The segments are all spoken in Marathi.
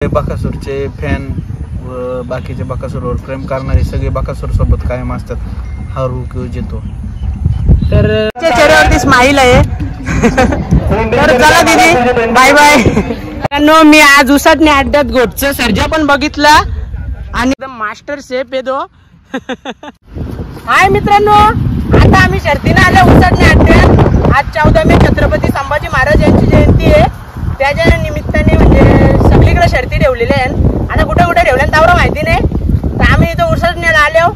बकासूरचे फॅन व बाकीचे बकासूरवर प्रेम करणारे सगळे बकासूर सोबत कायम असतात, हारू किंवा जितो. तर चेहऱ्यावरती स्माईल आहे. तर चला दीदी बाय बाय. मित्रांनो मी आज उसटणे अड्ड्यात गोटचं सर्जा पण बघितला आणि एकदम मास्टर शेफ आहे तो. हाय मित्रांनो, आता आम्ही शर्तीने आलो उसटणे अड्ड्यात. आज 14 मे छत्रपती संभाजी महाराज यांची जयंती आहे. त्याच्या निमित्ताने म्हणजे सगळीकडे शर्ती ठेवलेल्या आहेत. आता कुठे कुठे ठेवल्या त्यावर माहिती नाही. तर आम्ही इथं उसटण्याला आलो.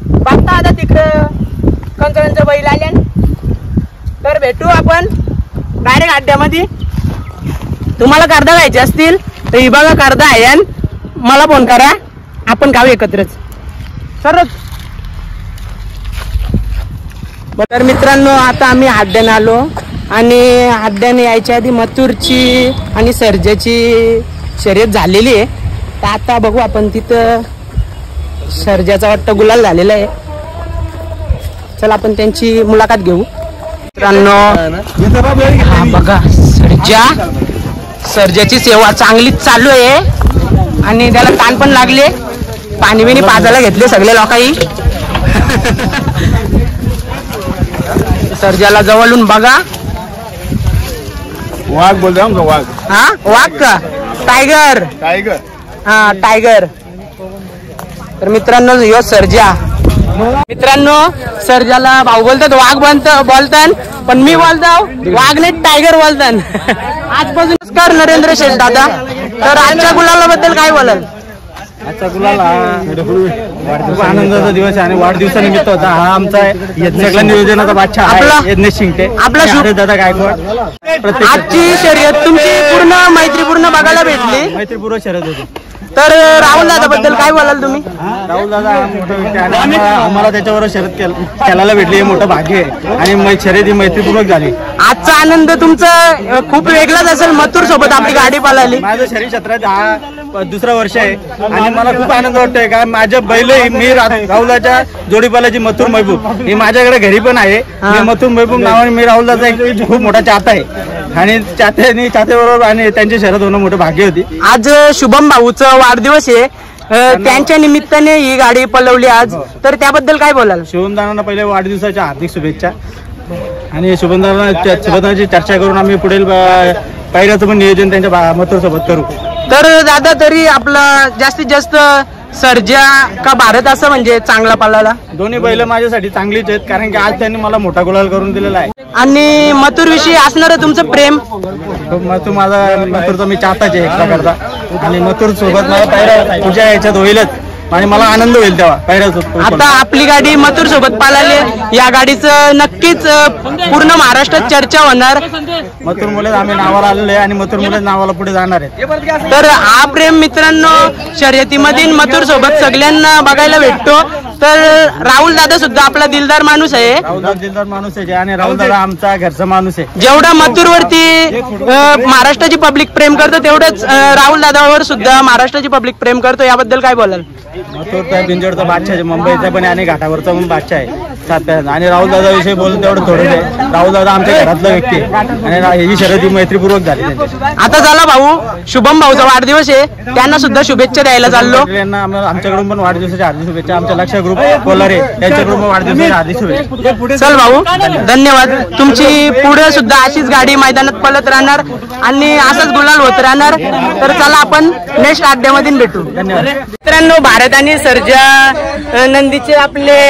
बघता आता तिकडं कंच बैल आल्या. तर भेटू आपण डायरेक्ट अड्ड्यामध्ये. तुम्हाला कर्दा घ्यायचे असतील तर ही बघा कर्दा आहे, मला फोन करा, आपण गाव एकत्रच सरच. तर मित्रांनो आता आम्ही हड्ड्याने आलो आणि हड्ड्याने यायच्या आधी मथुरची आणि सर्जाची शर्यत झालेली आहे. तर आता बघू आपण तिथं सर्जाचा वाटतं गुलाल झालेला आहे. चला आपण त्यांची मुलाखत घेऊ. मित्रांनो हा बघा सर्जाची सेवा चांगलीच चालू आहे आणि त्याला ताण पण लागले. पाणी बिणी पाजायला घेतले सगळे लोकांनी. सर्जाला जवळून बघा. वाघ बोलतो का? वाघ? हा वाघ का? टायगर. टायगर हा टायगर. तर मित्रांनो यो सर्जा. मित्रांनो सर्जाला भाऊ बोलतात, वाघ बोलतात, पण मी बोलतो वाघ नाही टायगर बोलतात. आजपासूनच कर नरेंद्र शेठ दादा. तर आजच्या गुलालाबद्दल काय बोलाल? आजचा गुलाल खूप आनंदाचा दिवस आहे आणि वाढदिवसानिमित्त होता. हा आमचा सगळ्या नियोजनाचा बादशाह आहे यज्ञेश शिंगटे. आपला दादा गायकवाड. आजची शर्यत तुमची पूर्ण मैत्रीपूर्ण बघायला भेटली. मैत्रीपूर्व शर्यत होती. तर राहुल दादा बद्दल काय बोलाल तुम्ही? राहुल दादा आम्हाला त्याच्यावर शर्यत खेळायला भेटली हे मोठं भाग्य आहे आणि शर्यत ही मैत्रीपूर्वक झाली. आजचा आनंद तुमचा खूप वेगळाच असेल. मथुर सोबत आपली गाडी पळाली. माझं शरीर क्षेत्रात हा दुसरा वर्ष आहे आणि मला खूप आनंद वाटतोय कारण माझ्या बैल मी राहुलाच्या जोडीपालाची मथुर महबूब ही माझ्याकडे घरी पण आहे. मी मथुर महबूब नावाने मी राहुलदाचा एक खूप मोठा चाहता आहे आणि चाहत्याबरोबर आणि त्यांची शर्यत होणं मोठं भाग्य होती. आज शुभम भाऊचा वाढदिवस आहे, त्यांच्या निमित्ताने ही गाडी पळवली आज. तर त्याबद्दल काय बोलाल? शुभमदारांना पहिले वाढदिवसाच्या हार्दिक शुभेच्छा आणि शुभमदारांची चर्चा करून आम्ही पुढील पायऱ्याचं पण नियोजन त्यांच्या मथुर सोबत करू. तर दादा तरी आपला जास्तीत जास्त सर्जा का भारत असं म्हणजे चांगला पळाला? दोन्ही बैल माझ्यासाठी चांगलीच आहेत कारण की आज त्यांनी मला मोठा गुलाल करून दिलेला आहे. आणि मथुर विषयी असणार तुमचं प्रेम? मथुर माझा मथुरचा मी चाहताच आहे एक प्रकारचा आणि मथुर सोबत मला पायऱ्या तुझ्या याच्यात होईलच आणि मला आनंद होईल तेव्हा पायऱ्याचा. आता आपली गाडी मथुर सोबत पळाली, या गाडीचं नक्कीच पूर्ण महाराष्ट्रात चर्चा होणार. मथुर मुले आम्ही नावाला आलेलो आहे आणि मथुर मुले नावाला पुढे जाणार आहेत. तर हा प्रेम मित्रांनो शर्यतीमधील मथुर सोबत सगळ्यांना बघायला भेटतो. तर राहुल दादा सुद्धा आपला दिलदार माणूस आहे. राहुल दादा दिलदार माणूस आहे आणि राहुल दादा आमचा घरचा माणूस आहे. जेवढा मथुर वरती महाराष्ट्राची पब्लिक प्रेम करतो तेवढंच राहुल दादावर सुद्धा महाराष्ट्राची पब्लिक प्रेम करतो. याबद्दल काय बोलाल? मथुर त्या बिंजोडचा बादशाह आहे, मुंबईचा पण आणि घाटावरचा पण बादशाह आहे आणि राहुल दादा विषयी बोलून तेवढं थोडं आहे. राहुल दादा आमच्या घरातला व्यक्ती आहे आणि ही शर्यत ही मैत्रीपूर्वक झाली. आता झाला भाऊ शुभम भाऊचा वाढदिवस आहे, त्यांना सुद्धा शुभेच्छा द्यायला चाललो. आमच्याकडून पण वाढदिवसाच्या हार्दिक शुभेच्छा. आमच्या लक्ष ग्रुप कोलारे त्यांच्याकडून वाढदिवसाच्या हार्दिक शुभेच्छा. चल भाऊ धन्यवाद. तुमची पुढे सुद्धा अशीच गाडी मैदानात पळत राहणार आणि असंच गुलाल होत राहणार. तर चला आपण नेक्स्ट अड्ड्यामध्ये भेटू. धन्यवाद. मित्रांनो भारत आणि सर्जा नंदीचे आपले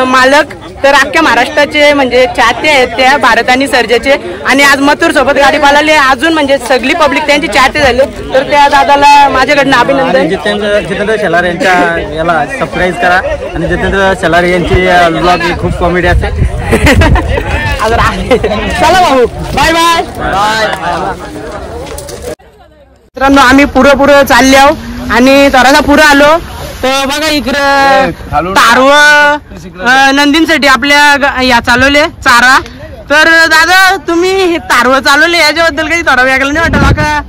मालक तर अख्ख्या महाराष्ट्राचे म्हणजे चाहते आहेत त्या भारत आणि सर्जाचे. आणि आज मथुर सोबत गाडी पळाली. अजून म्हणजे सगळी पब्लिक त्यांची चाहते झाले. तर त्या दादाला माझ्याकडनं अभिनंदन. जितेंद्र शेलार यांच्या याला सबस्क्राईब करा आणि जितेंद्र शेलार यांची ब्लॉग खूप कॉमेडी असते. चला भाऊ बाय बाय. मित्रांनो आम्ही पुढं चालले आहो आणि थोडासा पुढे आलो तर बघा इकडं तारव नंदींसाठी आपल्या या चालवले चारा. तर दादा तुम्ही हे तारव चालवले याच्याबद्दल काही थोडा वेगळं नाही वाटलं का?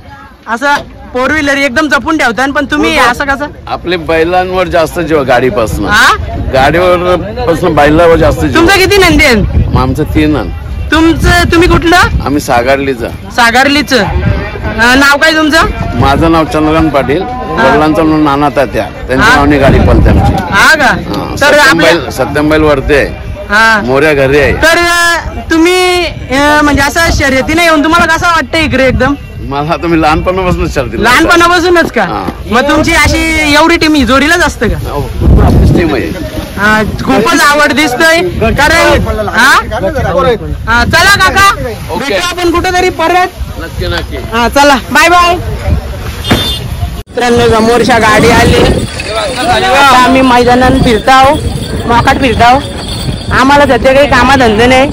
असं 4 व्हीलर एकदम जपून ठेवता पण तुम्ही असं कसं? आपले बैलांवर जास्त जीव गाडीपासून गाडीवर पासून बैलावर जास्त जीव. तुमचं किती नंदी आहेत? आमचं 3. तुमचं तुम्ही कुठलं? आम्ही सागारलीच. सागारलीच. नाव काय तुमचं? माझं नाव चंद्रकांत पाटील, वडिलांचं म्हणून नाना तात्या, त्यांच्या नावाने गाडी पळते आमची. हा का? तर आपल्या सत्यंबाईल वरते मोऱ्या घरी आहे. तर तुम्ही म्हणजे असं शर्यतीने येऊन तुम्हाला कसं वाटतं इकडे एकदम? मला तुम्ही लहानपणापासूनच शर्यती. लहानपणापासूनच का? मग तुमची अशी एवढी टीम जोडीलाच असतं का? टीम आहे. खूपच आवड दिसतोय कारण चला काका भेटू आपण कुठेतरी परत. नक्की नक्की. चला बाय बाय. मित्रांनो समोरच्या गाडी आली, आम्ही मैदानात फिरताव, मोकाट फिरताव. आम्हाला सध्या काही कामाधंदे नाही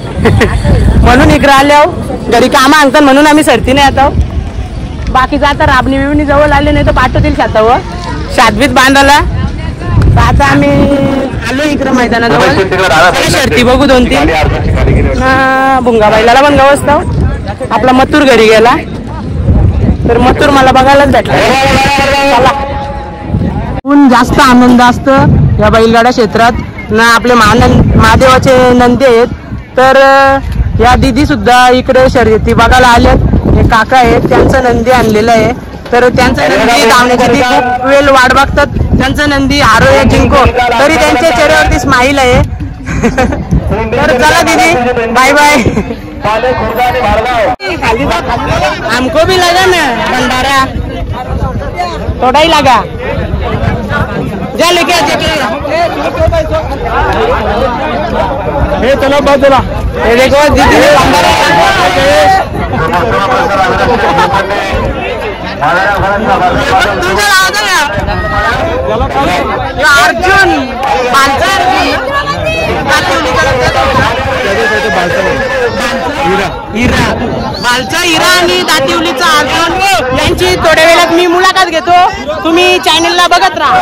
म्हणून इकडे आले आहो. घरी कामं आणतात म्हणून आम्ही सरतीने येतो. बाकीचं आता राबणी बिबणी जवळ आले नाही तर पाठवतील शेतावर शादवीत बांधायला. तर आता आम्ही आलो इकडे मैदानाजवळ. शर्ती बघू 2-3. भुंगाबाईला पण गवसतो. आपला मथुर घरी गेला तर मथुर मला बघायलाच भेटला. जास्त आनंद असतं या बैलगाडा क्षेत्रात ना. आपले महादेवाचे नंदी आहेत तर या दिदी सुद्धा इकडे शर्यती बघायला आलेत. हे काका आहेत, त्यांचं नंदी आणलेलं आहे. तर त्यांचं नंदी धावण्याची ती खूप वेळ वाट बघतात. त्यांचं नंदी हारो या जिंको तरी त्यांच्या चेहऱ्यावरती स्माईल आहे. तर चला दीदी बाय बाय. हमको भी लगा ना भंडारा, थोड़ा ही लगा. जा लेके चलो बाजूला. हे देखो दीदी ने भंडारा. अर्जुन बालचा हिरा आणि दातिवलीचा अर्जुन यांची थोड्या वेळात मी मुलाखत घेतो. तुम्ही चॅनलला बघत राहा.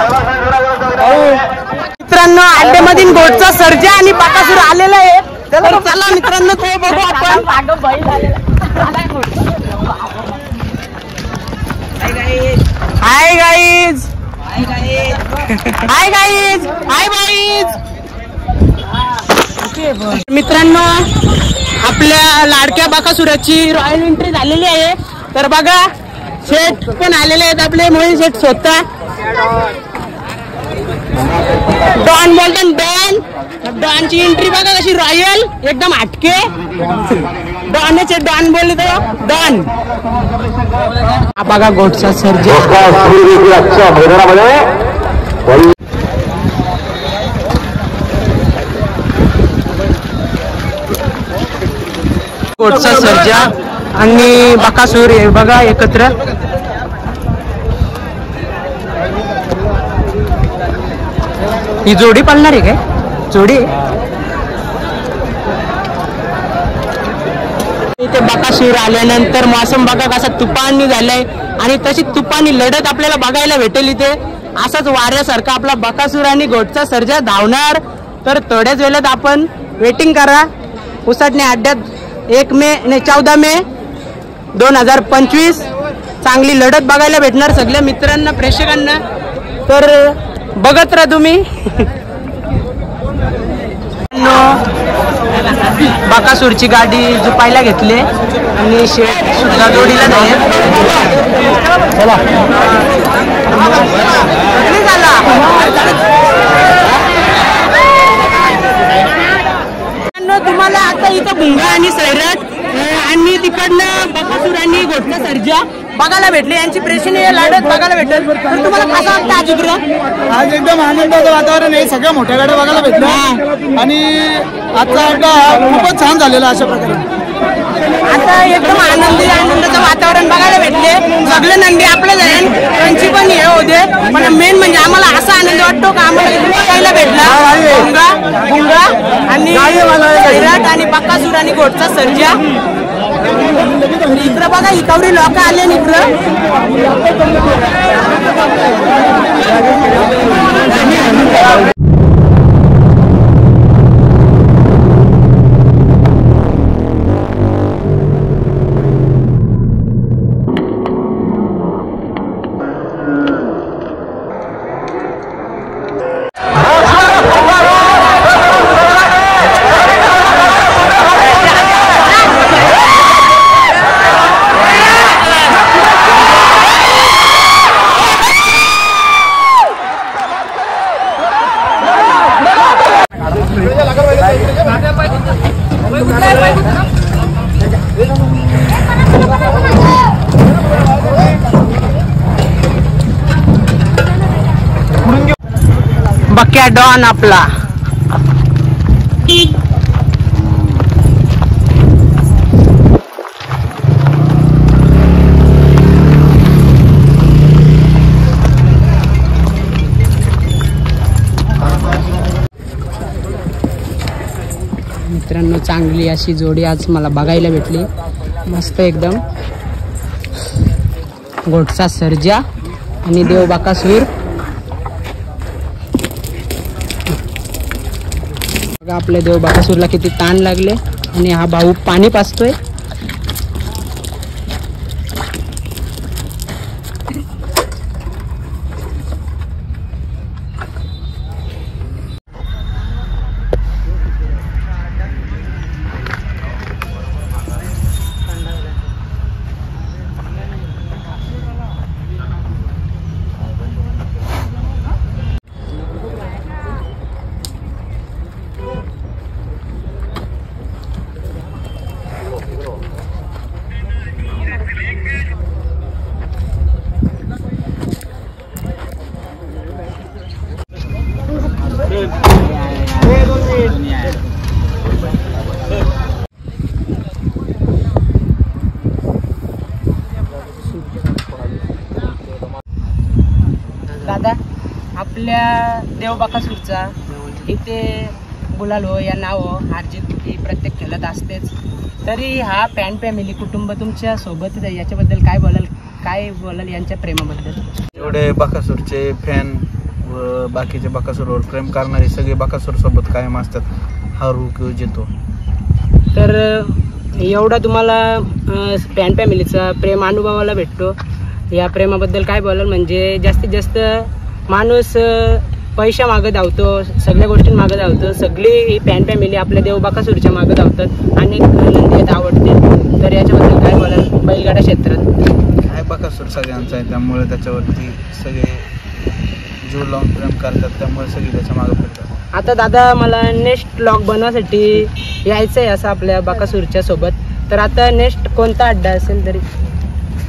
मित्रांनो अड्ड्यामधील गोटचा सर्जा आणि बाकासूर आलेला आहे. चला मित्रांनो तो बघू आपण. Hi guys, hi guys, hi guys. मित्रांनो आपल्या लाडक्या बाकासुराची रॉयल एंट्री झालेली आहे. तर बघा शेठ पण आलेले आहेत आपले मोहित शेठ स्वतः. डॉन बोलतात डॉन. डॉनची एंट्री बघा कशी रॉयल एकदम हटके. डॉनचे डॉन बोलले तर डॉन. हा बघा गोटचा सर्जा. गोटचा सर्जा आणि बकासूर हे बघा एकत्र. ही जोडी पाळणार आहे काय? जोडी इथे बकासूर आल्यानंतर मौसम बघा कसा तुफानी झालाय आणि तशी तुफानी लढत आपल्याला बघायला भेटेल इथे. असाच वाऱ्यासारखा आपला बकासूर आणि गोटचा सर्जा धावणार. तर थोड्याच वेळात आपण वेटिंग करा. उसाटणे अड्ड्यात 14 मे 2025 चांगली लढत बघायला भेटणार सगळ्या मित्रांना प्रेक्षकांना. तर बघत राहा तुम्ही. बकासूरची गाडी जुपायला घेतली आणि शेठ सुद्धा जोडीला नाही. तुम्हाला आता इथं भुंगा आणि सैराट आणि तिकडनं बकासूर आणि गोटचा सर्जा बघायला भेटले. यांची प्रेक्षणीय लढत बघायला भेटेल. तर तुम्हाला कसं वाटतं आज इकडं? आज एकदम आनंदाचं वातावरण आहे. सगळ्या मोठ्या गाड्या बघायला भेटल्या आणि आजचा अड्डा खूपच छान झालेला अशा प्रकारे. आता एकदम आनंदाचं वातावरण बघायला भेटले. सगळे नंदी आपले जाईल त्यांची पण हे होते. पण मेन म्हणजे आम्हाला असा आनंद वाटतो का आम्हाला इकडे बघायला भेटला भुंगा आणि सैराट आणि बकासूर आणि गोटचा सर्जा. इकडं बघा इकडे लोक आले इकडं. बक्या डॉन आपला. मित्रांनो चांगली अशी जोडी आज मला बघायला भेटली. मस्त एकदम. घोटचा सर्जा आणि देव बकासूर. बघा आपल्या देव बकासूरला किती ताण लागले आणि हा भाऊ पाणी पाजतोय. दादा आपल्या देव बकासूरचा इथे गुलाल हो या नाव हो हारजीत ही प्रत्येक खेळत असतेच. तरी हा फॅन फॅमिली कुटुंब तुमच्या सोबत याच्याबद्दल काय बोलाल यांच्या प्रेमाबद्दल? एवढे बकासूरचे फॅन व बाकीचे बकासूरवर प्रेम करणारे सगळे बकासूर सोबत कायम असतात. हारू किंवा जितो. तर एवढा तुम्हाला फॅन फॅमिलीचा प्रेम अनुभवाला भेटतो. या प्रेमाबद्दल काय बोलाल? म्हणजे जास्तीत जास्त माणूस पैशा मागं धावतो, सगळ्या गोष्टी मागं धावतो. सगळी ही फॅन फॅमिली आपल्या देव बकासूरच्या मागं धावतात. अनेक नंदी आहेत आवडते. तर याच्याबद्दल काय बोलाल? बैलगाडा क्षेत्रात काय बकासूर सगळ्यांचा आहे त्यामुळे त्याच्यावरती सगळे जीव लावून प्रेम करतात. त्यामुळे सगळे त्याच्या मागं फिरतात. आता दादा मला नेक्स्ट ब्लॉग बनवासाठी यायचं आहे असं आपल्या बकासूरच्या सोबत. तर आता नेक्स्ट कोणता अड्डा असेल तरी?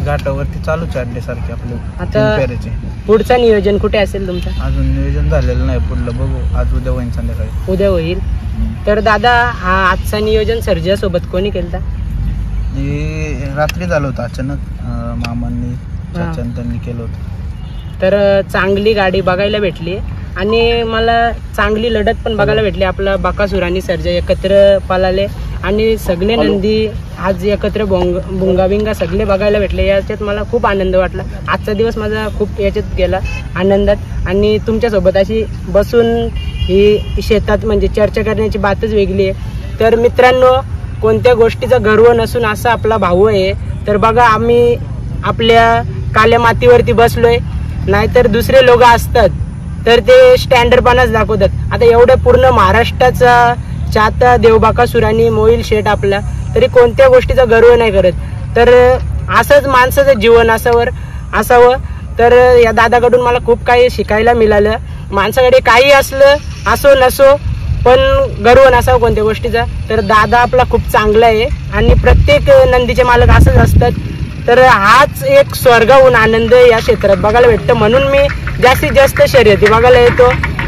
घाटावरती चालूच अड्डेसारखे आपले आता फेऱ्याचे. पुढचं नियोजन कुठे असेल तुमचं? अजून नियोजन झालेलं नाही. पुढलं बघू. आज उद्या होईल संध्याकाळी. उद्या होईल. तर दादा हा आजचा नियोजन सर्जासोबत कोणी केलं? हे रात्री झालं होतं अचानक. मामांनी चाचांनी त्यांनी केलं होतं. तर चांगली गाडी बघायला भेटली आणि मला चांगली लढत पण बघायला भेटली. आपला बकासूर आणि सर्जा एकत्र पळाले आणि सगळे नंदी आज एकत्र भुंगा सगळे बघायला भेटले. याच्यात मला खूप आनंद वाटला. आजचा दिवस माझा खूप याच्यात गेला आनंदात. आणि तुमच्यासोबत अशी बसून ही शेतात म्हणजे चर्चा करण्याची बातच वेगळी आहे. तर मित्रांनो कोणत्या गोष्टीचा गर्व नसून असा आपला भाऊ आहे. तर बघा आम्ही आपल्या काल्या मातीवरती बसलोय. नाहीतर दुसरे लोक असतात तर ते स्टँडर्डपणाच दाखवतात. आता एवढ्या पूर्ण महाराष्ट्राचा चाहता देव बकासूर आणि मोहिल शेठ आपला तरी कोणत्या गोष्टीचा गर्व नाही करत. तर असंच माणसाचं जीवन असावं. तर या दादाकडून मला खूप काही शिकायला मिळालं. माणसाकडे काही असलं असो नसो पण गर्व नसावं कोणत्या गोष्टीचा. तर दादा आपला खूप चांगला आहे आणि प्रत्येक नंदीचे मालक असंच असतात. तर हाच एक स्वर्गाहून आनंद या क्षेत्रात बघायला भेटतं. म्हणून मी जास्तीत जास्त शर्यती बघायला येतो.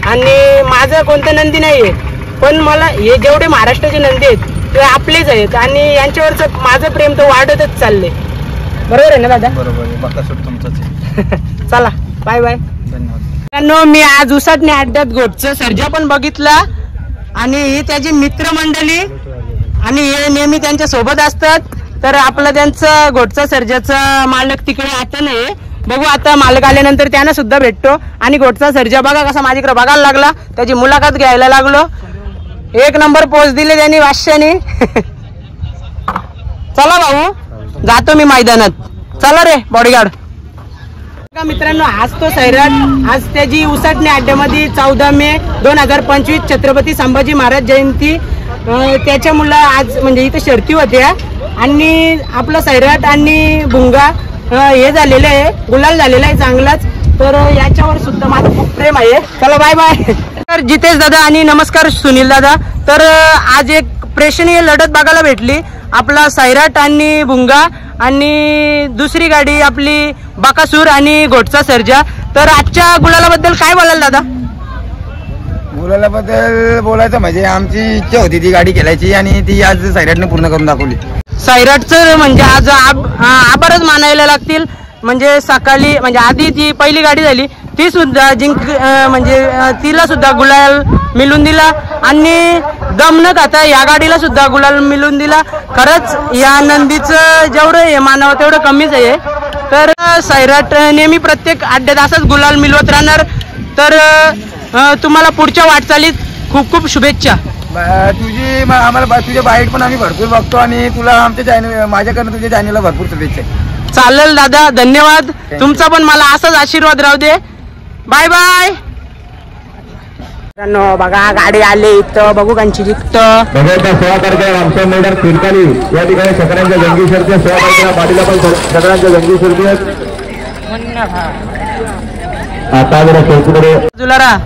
आणि माझं कोणतं नंदी नाही आहे पण मला हे जेवढे महाराष्ट्राचे नंदी आहेत ते आपलेच आहेत आणि यांच्यावरचं माझं प्रेम तर वाढतच चाललंय. बरोबर आहे ना दादा? बरोबर आहे. बकासूर तुमचंच आहे. चला बाय बाय. धन्यवाद. मी आज उसाटणे अड्ड्यात घोटचं सर्जा पण बघितला आणि ही त्याची मित्रमंडळी आणि हे नेहमी त्यांच्या सोबत असतात. तर आपला त्यांचा घोटचा सर्जाचा मालक तिकडे आता नाही. बघू आता मालक आल्यानंतर त्यांना सुद्धा भेटतो. आणि घोटचा सर्जा बघा कसा माझ्याकडे बघायला लागला. त्याची मुलाखत घ्यायला लागलो. एक नंबर पोच दिले त्यांनी वाश्याने. चला भाऊ जातो मी मैदानात. चला रे बॉडीगार्ड. मित्रांनो आज तो सैराट आज त्याची उसाटणे अड्ड्यामध्ये 14 मे 2025 छत्रपती संभाजी महाराज जयंती त्याच्या मुलं आज म्हणजे इथे शर्ती होत्या आणि आपलं सैराट आणि भुंगा हे झालेलं आहे. गुलाल झालेला आहे चांगलाच. तर याच्यावर सुद्धा माझं खूप प्रेम आहे. चला बाय बाय. तर जितेश दादा आणि नमस्कार सुनील दादा. तर आज एक प्रेक्षणीय लढत बघायला भेटली. आपला सैराट आणि भुंगा आणि दुसरी गाडी आपली बकासूर आणि घोटचा सर्जा. तर आजच्या गुलालाबद्दल काय बोलाल दादा? गुलालाबद्दल बोलायचं म्हणजे आमची इच्छा होती ती गाडी खेळायची आणि ती आज सैराटने पूर्ण करून दाखवली. सैराटचं म्हणजे आज आभारच मानायला लागतील. म्हणजे सकाळी म्हणजे आधी जी पहिली गाडी झाली ती सुद्धा म्हणजे तिला सुद्धा गुलाल मिळून दिला आणि दम न खाता या गाडीला सुद्धा गुलाल मिळून दिला. खरंच या नंदीचं जेवढं हे मानावं तेवढं कमीच आहे. तर सैराट नेहमी प्रत्येक अड्ड्यात असंच गुलाल मिळवत राहणार. तर तुम्हाला पुढच्या वाटचालीत खूप खूप शुभेच्छा. तुझी आम्हाला तुझे बाईट पण आम्ही भरपूर बघतो आणि तुला आमच्या चॅनल माझ्याकडनं तुझ्या चॅनलला भरपूर शुभेच्छा. चालेल दादा, धन्यवाद. तुमचा पण मला असाच आशीर्वाद राहू दे. Bye bye. बघा गाडी आले इथं बघू कांची जिंकतं. 16 तारखेला आमच्या मैदान फिरकाली या ठिकाणी सकरांच्या जंगी शर्ती 16 तारखेला पाटीला पण सकरांच्या जंगी शर्ती आहेत. आता जरा चौकीकडे जुलारा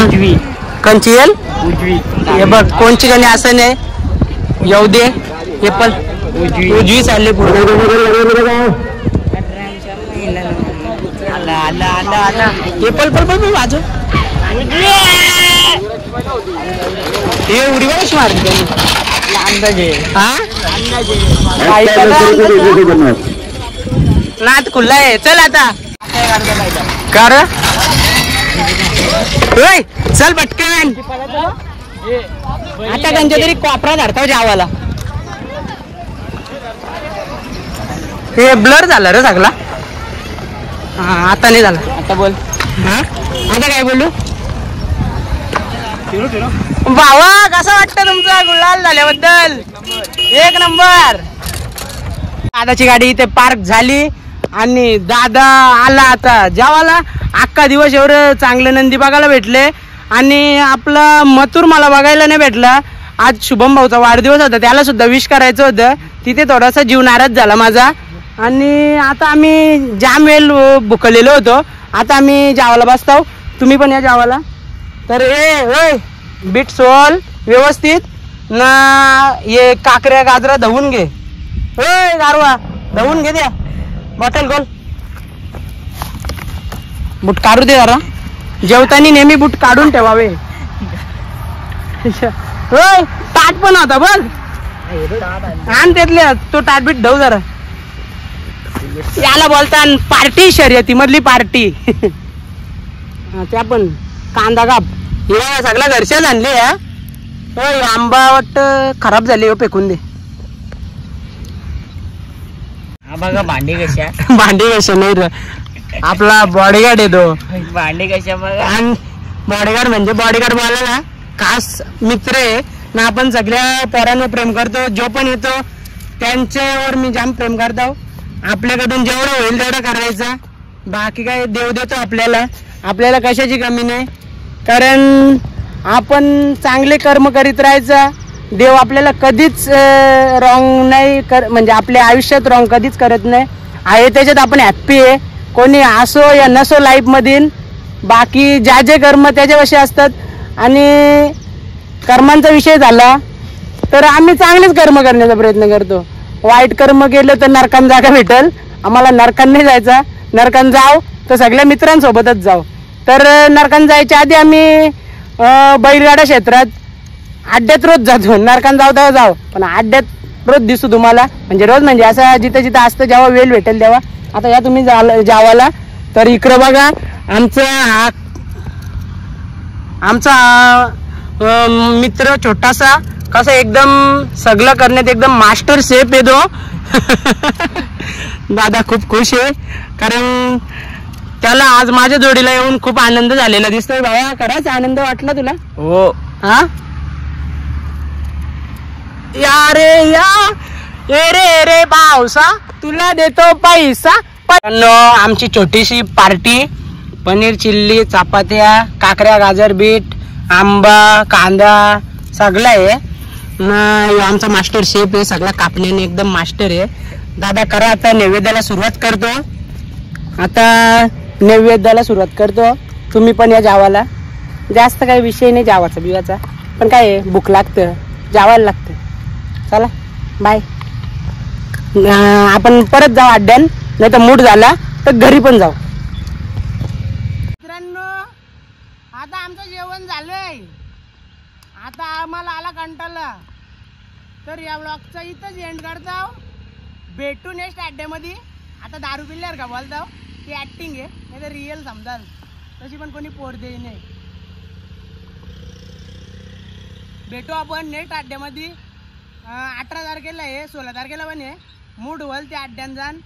उजवी कंची येल उजवी. हे बघ कोणची गाणी असं नाही येऊ दे. हे पण उजवी चालले पुढे. हे पल वाजव हे उडी कशी मारली अंदाजे. नात खुल्ला आहे. चल आता कर चल पटकन. आता त्यांच्या तरी कोपरा धरतो जावाला. हे ब्लर झालं रे सगळा. हा आता नाही झाला. आता बोल. हा आता काय बोलू. भावा कसं वाटतं तुमचा गुलाल झाल्याबद्दल. एक नंबर. दादाची गाडी इथे पार्क झाली आणि दादा आला आता जेवायला. अख्खा दिवस एवढं चांगलं नंदी बघायला भेटले आणि आपला मथुर मला बघायला नाही भेटला. आज शुभम भाऊचा वाढदिवस होता, त्याला सुद्धा विश करायचं होतं. तिथे थोडासा जीव नाराज झाला माझा. आणि आता आम्ही जाम वेळ भुकलेलो होतो. आता आम्ही जेवायला बसतो. तुम्ही पण या जेवायला. तर ए बीट सोल व्यवस्थित ना. ये काकऱ्या गाजरा धवून घे. गारवा धवून घे. द्या बॉटल गोल. बूट काढू दे जरा. जेवताना नेहमी बूट काढून ठेवावे. ताट पण होता बघ. आण त्यातले तो ताटबीट धव जरा. याला बोलता पार्टी शर्यती मधली पार्टी. त्या पण कांदा काप. हे सगळ्या घरच्याच आणले. आंबा वाटत खराब झाले. फेकून दे. बघा भांडी कशा. भांडी कशा नाही र. आपला बॉडीगार्ड येतो. भांडी कशा बघा. आणि बॉडीगार्ड म्हणजे बॉडीगार्ड बोलायला खास मित्र आहे ना. आपण सगळ्या पोरांवर प्रेम करतो. जो पण येतो त्यांच्यावर मी जाम प्रेम करतो. आपल्याकडून जेवढं होईल तेवढं करायचं. बाकी काय देव देतो आपल्याला. आपल्याला कशाची कमी नाही. कारण आपण चांगले कर्म करीत राहायचं. देव आपल्याला कधीच रॉंग नाही म्हणजे आपल्या आयुष्यात रॉंग कधीच करत नाही. आहे त्याच्यात आपण हॅप्पी आहे. कोणी असो या नसो लाईफमधील. बाकी ज्या जे कर्म त्याच्याविषयी असतात. आणि कर्मांचा विषय झाला तर आम्ही चांगलेच कर्म करण्याचा प्रयत्न करतो. वाईट कर्म केलं तर नरकान जागा भेटल. आम्हाला नरकान नाही जायचा. नरकान जाव तर सगळ्या मित्रांसोबतच जाऊ. तर नरकान जायच्या आधी आम्ही बैलगाडा क्षेत्रात अड्ड्यात रोज जातो. नरकान जाऊ तेव्हा जाऊ पण अड्ड्यात रोज दिसू तुम्हाला. म्हणजे रोज म्हणजे असं जिथं जिथं असतं जेव्हा वेळ भेटेल तेव्हा. आता या तुम्ही जावाला. तर इकडं बघा आमचा मित्र छोटासा कसं एकदम सगळं करण्यात एकदम मास्टर शेफ येतो. दादा खूप खुश आहे कारण त्याला आज माझ्या जोडीला येऊन खूप आनंद झालेला दिसतोय. बाबा खरंच आनंद वाटला तुला. हो. हा या रे या ए रे रे पावसा तुला देतो पैसा. आमची छोटीशी पार्टी. पनीर चिल्ली, चपात्या, काकऱ्या, गाजर, बीट, आंबा, कांदा सगळं आहे. आमचा मास्टर शेफ आहे. सगळा कापण्याने एकदम मास्टर आहे. दादा करा आता नैवेद्याला सुरुवात करतो. आता नैवेद्याला सुरुवात करतो. तुम्ही पण या जेवायला. जास्त काही विषय नाही जेवायचा बिवाचा पण काय भूक लागतं जेवायला लागतं. चला. बाय. आपण परत जाऊ अड्ड्यान, नाही तर मूड झाला तर घरी पण जाऊ. मित्रांनो आता आमचं जेवण झालंय, आता आम्हाला आला कंटाळा, तर या ब्लॉगचा इथंच एंड करताव. भेटू नेक्स्ट अड्ड्यामध्ये. आता दारू पिल्यावर का बोलताव ती ऍक्टिंग आहे, नाही तर रिअल समजाल, तशी पण कोणी पोर देई नाही. भेटू आपण नेक्स्ट अड्ड्यामध्ये. 18 तारखेला आहे, 16 तारखेला पण आहे. मूड होईल त्या अड्ड्यान जाण.